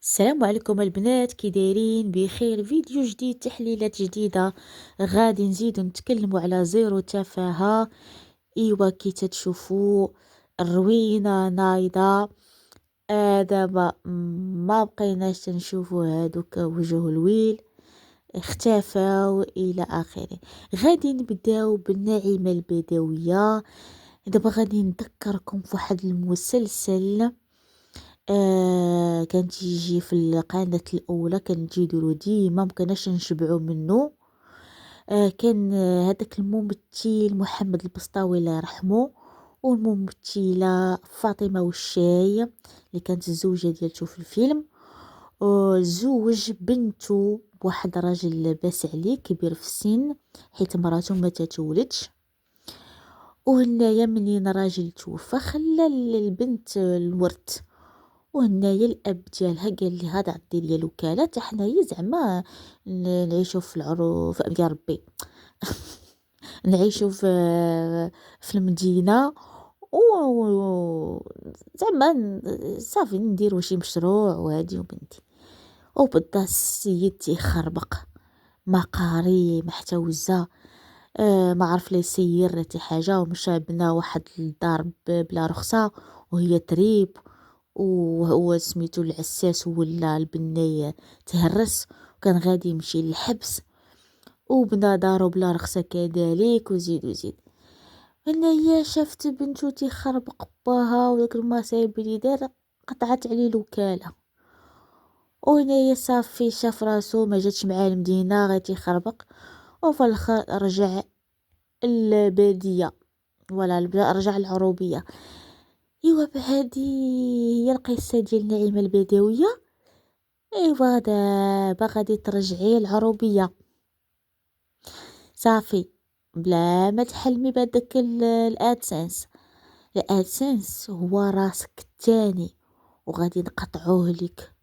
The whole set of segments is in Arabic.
السلام عليكم البنات، كي دايرين؟ بخير. فيديو جديد، تحليلات جديدة. غادي نزيدو نتكلموا على زيرو تفاهة. ايوا كي تتشوفوا الروينة نايضة. دابا ما بقيناش تنشوفوا هادوك وجوه الويل، اختفاو الى اخره. غادي نبداو بالناعمة البدوية. دابا غادي نذكركم في واحد المسلسل كان تيجي في القناة الأولى، كان تيديرو ديما مكناش نشبعو منه. كان هذاك الممثل محمد البسطاوي الله يرحمه، والممثلة فاطمة والشاي اللي كانت الزوجة ديالته في الفيلم. زوج بنته بواحد راجل لاباس عليه كبير في السن، حيت مراته ما تتولدش. وهنايا منين راجل توفى خلى البنت الورث. وهنايا الاب ديالها قال لي هذا عطي لي الوكاله حتى حنايا زعما نعيشوا في العروف يا ربي. نعيشوا في المدينه زعما صافي نديروا شي مشروع وهادي وبنتي. وبدا السيد تيخربق، ما قاري ما حتى وزه. ما عرف لي يسير حتى حاجه، ومشى بنا واحد الدار بلا رخصه وهي تريب. وهو سميتو العساس ولا البناية تهرس، وكان غادي يمشي للحبس. وبنا دارو بلا رخصة كذلك، وزيد وزيد. هنايا شافت بنتو تيخربق باها وداك المصايب اللي دار، قطعت عليه الوكالة. وهنايا صافي شاف راسو ما جاتش معاه المدينة غير تيخربق، وفي الاخر رجع البادية، ولا رجع العروبية. ايوا بهادي هي القصه ديال نعيمه البدويه. ايوا دابا غادي ترجعي العروبيه صافي، بلا ما تحلمي بهداك الادسنس. الادسنس هو راسك الثاني، وغادي نقطعوه لك.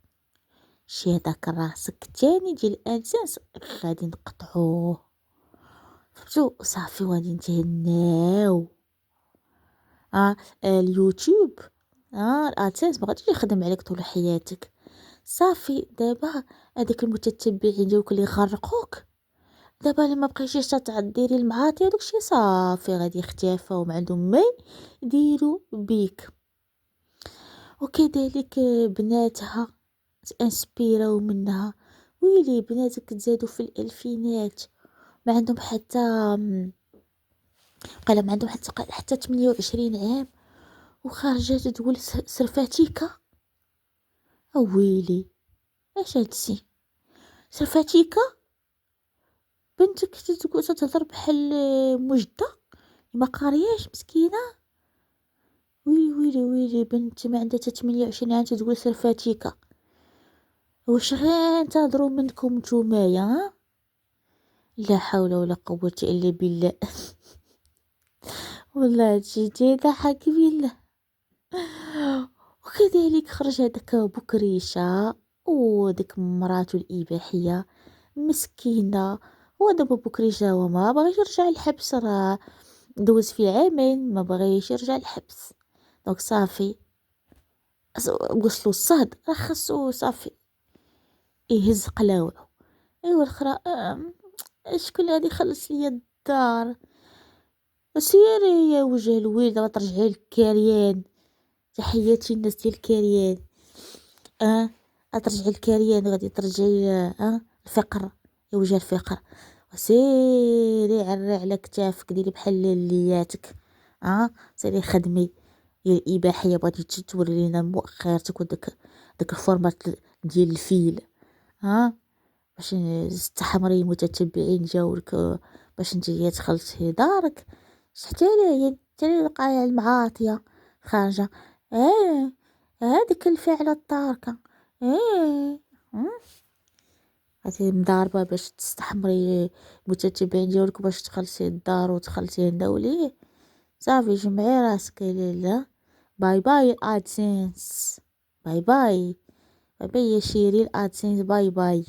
شي هداك راسك الثاني ديال الادسنس غادي نقطعوه، فهمتوا؟ صافي وغادي نتهناو. اليوتيوب، الادسنس ما غاديش يخدم عليك طول حياتك. صافي دابا هذاك المتتبعين ديالك اللي غرقوك، دابا لما بقيتيش تعديري المعاطي داكشي صافي غادي يختفوا وما عندهم ما يديروا بيك. وكذلك بناتها تانسبيراو منها. ويلي بناتك تزادوا في الالفينات ما عندهم حتى قال ما عندهم حتى 28 عام، وخارجه تقول سرفاتيكا. ويلي اش هادشي؟ سرفاتيكا بنتك تقول تهضر بحال مجده ما قارياش مسكينه. ويلي ويلي ويلي بنت ما عندها حتى 28 عام تقول سرفاتيكا. واش غير تهضروا منكم نتومايا؟ لا حول ولا قوه الا بالله. والله هادشي تيضحك بالله. وكذلك خرج هذاك بكريشه وديك مراته الاباحيه مسكينه. هو دابا بكريشه وما باغيش يرجع للحبس، راه دوز فيه عامين ما بغيش يرجع للحبس. دونك صافي وصلوا الصهد، راه خاصو صافي يهز قلاوعو. ايوا الاخرى شكون اللي غادي يخلص ليا الدار؟ سيري يا وجه الويل دابا ترجعي للكريان. تحياتي الناس ديال الكريان. ترجعي الكريان، غادي ترجعي الفقر يا وجه الفقر. وسيري عري على كتافك ديري بحال لياتك. سيري خدمي يا الاباحيه، بغيتي تورينا مؤخرتك وداك الفورمات ديال الفيل. باش تستحمري المتتبعين جاولك، باش نتيا تخلصي دارك. شحتي عليا تاني القايع المعاطيه خارجه. هذيك الفعله الطارقه. هاتي مضاربه باش تستحمري المتتبعين ديالك، باش تخلصي الدار وتخلصي الدولي. صافي جمعي راسك يا لاله. باي باي ادسنس. باي باي. باي باي يا شيرين ادسنس. باي باي.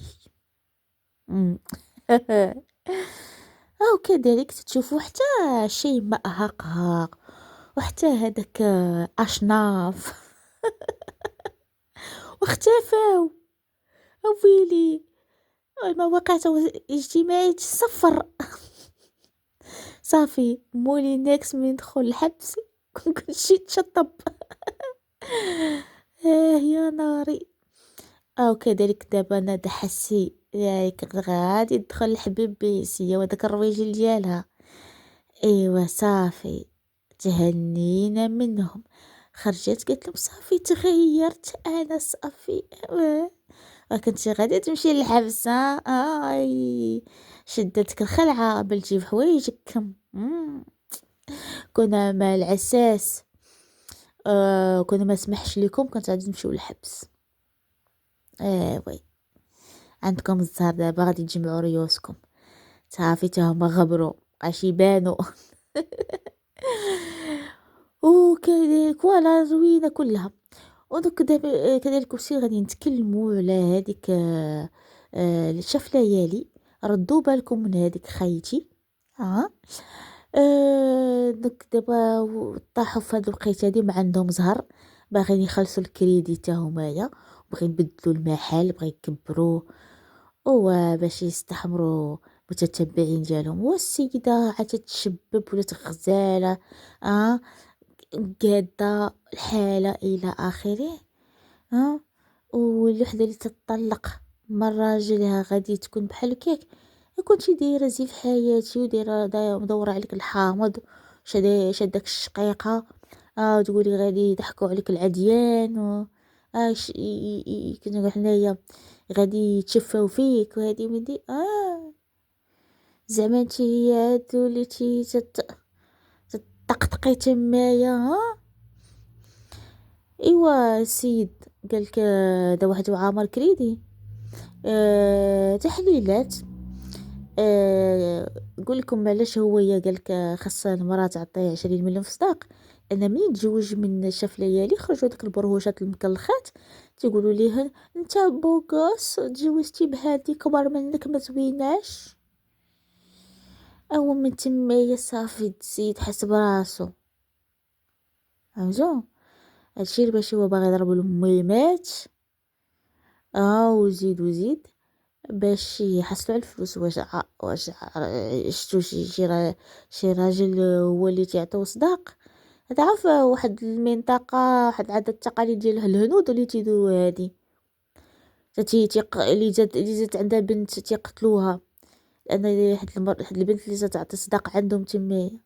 او كذلك تشوفوا حتى شيء ما هقهق، وحتى هذاك اشناف واختفاو. ويلي المواقع الاجتماعية صفر. صافي مولي نيكس من ندخل الحبس كلشي تشطب. يا ناري. او كذلك دابا انا دحسي كنت غادي تدخل الحبيب بيسيا وداك الرويجل ديالها. ايوا صافي تهنينا منهم. خرجت قالت لهم صافي تغيرت انا صافي. كنت غادي تمشي للحبس اي شدتك الخلعه بل تجيب حوايجك. كنا مع العساس. كنا ما سمحش لكم كنت غادي تمشيو للحبس. وي عندكم الزهر دابا غادي تجمعوا ريوسكم. صافي تا هما غبروا باش يبانوا. وكذلك فوالا زوينه كلها. ودوك دابا كذلك وسي غادي نتكلموا على هذيك شاف ليالي. ردوا بالكم من هذيك خيتي. دوك دابا طاحوا في هاد الوقيته هادي ما عندهم زهر باغيين يخلصوا الكريدي تا همايا بغا يبدلوا المحل بغا يكبروا باش يستحمروا متتبعين ديالهم. والسيده عاد تتشبب ولات غزاله قاده الحاله الى اخره. والوحده اللي تطلق من راجلها غادي تكون بحال هكاك. كنتي دايره زيف حياتي ودايره مدوره عليك الحامض شدك الشقيقه. تقولي غادي يضحكوا عليك العديان اش كنا حنايا غادي يتشفاو فيك وهذه مدي زعما انت هي هاد وليتي تطقطقي تمايا. ايوا السيد قالك دا واحد وعامر كريدي تحليلات. نقول لكم علاش هو قالك خاص المراه تعطيه 20 مليون في صداق. لان ملي تزوج من شاف ليالي خرجوا ديك البرهوشات المكلخات تيقولوا ليه انت بوغوس تزوجتي بهادي كبر منك ما زويناش. او من تمايا صافي السيد حس براسو فهمتوا. هادشي باش هو باغي يضرب الميمات وزيد باش يحصلوا على الفلوس. واش شتو شي راجل هو اللي تعطيو صداق. تعرف واحد المنطقه واحد العادات التقاليد ديال الهنود اللي تيديروا هادي اللي زادت عندها بنت تيقتلوها لان واحد البنت اللي تعطي صداق عندهم تمايا.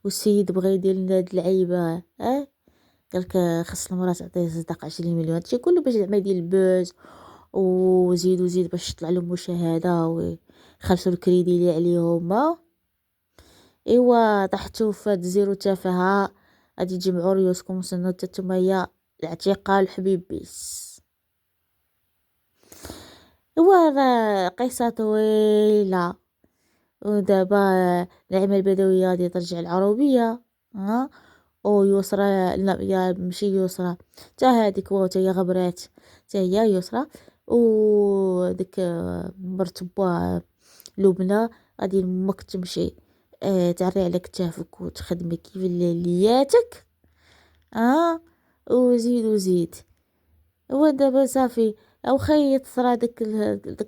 والسيد بغى يدير لنا هاد العيبه قالك خاص المراه تعطيه صداق 20 مليون هادشي كله باش زعما يدير البوز وزيد باش يطلع لهم مشاهده ويخلصوا الكريدي اللي عليهم. ايوا طحتوا في هاد زيرو تافهه. غادي تجمعوا ريوسكم وسنوا تتميا الاعتقال حبيب بيس. ايوا قصه طويله. ودابا النعمه البدويه غادي ترجع العروبيه ويسرى لا يا ماشي يسرى تا هذيك تا هي غبرات تا هي يسرى. وديك مرت با لبنى غادي امك تمشي تعري على كتافك وتخدمي كيف لياتك وزيد. هو دابا صافي او خيط صرا داك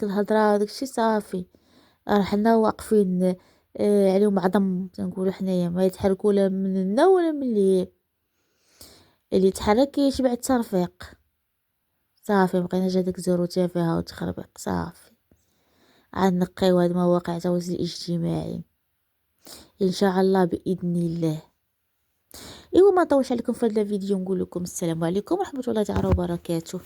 الهضره وداك الشيء صافي حنا واقفين عليهم عظم تنقولوا حنايا ما يتحركوا لا مننا ولا من اللي يتحرك يشبع الترفيق. صافي بقينا هذاك زورو تافهه وتخربيق صافي. نقيو هاد مواقع التواصل الاجتماعي ان شاء الله باذن الله. ايوا ما نطولش عليكم في هذا الفيديو نقول لكم السلام عليكم ورحمه الله تعالى وبركاته.